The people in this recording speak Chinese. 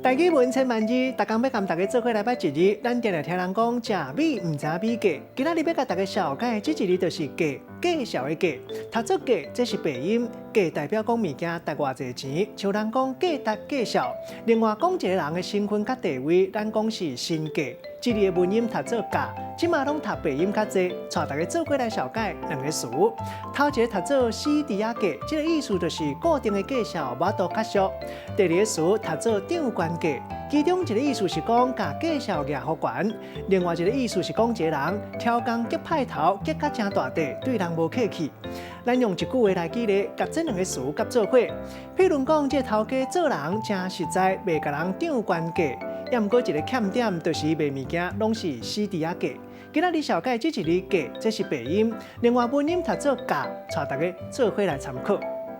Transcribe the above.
大语文千万字，大家要跟大家做伙来捌一字。咱定来听人讲，食米唔知米价。今仔日要甲大家小解这一字就是价，介绍的价。读作价，这是背音，价代表讲物件值偌济钱，像人讲价值介绍。另外讲一个人的身份甲地位，咱讲是身价。这里的文音读作价，即马拢读背音较济，带大家做过来小解两个词。头一个读作死猪仔价，这个意思就是固定的介绍，无多较俗。第二个词读作长官价，其中一个意思是讲甲介绍举好悬，另外一个意思是讲一个人挑工结派头，结甲真大地，对人无客气。咱用一句话来举例，甲这两个词夹做伙。譬如讲，这头家做人真实在，袂甲人长官价。也毋过一个欠点，就是卖物件拢是死猪仔价。今仔日小解这一字价，这是背音，另外文音读作价，带大家做伙来参考。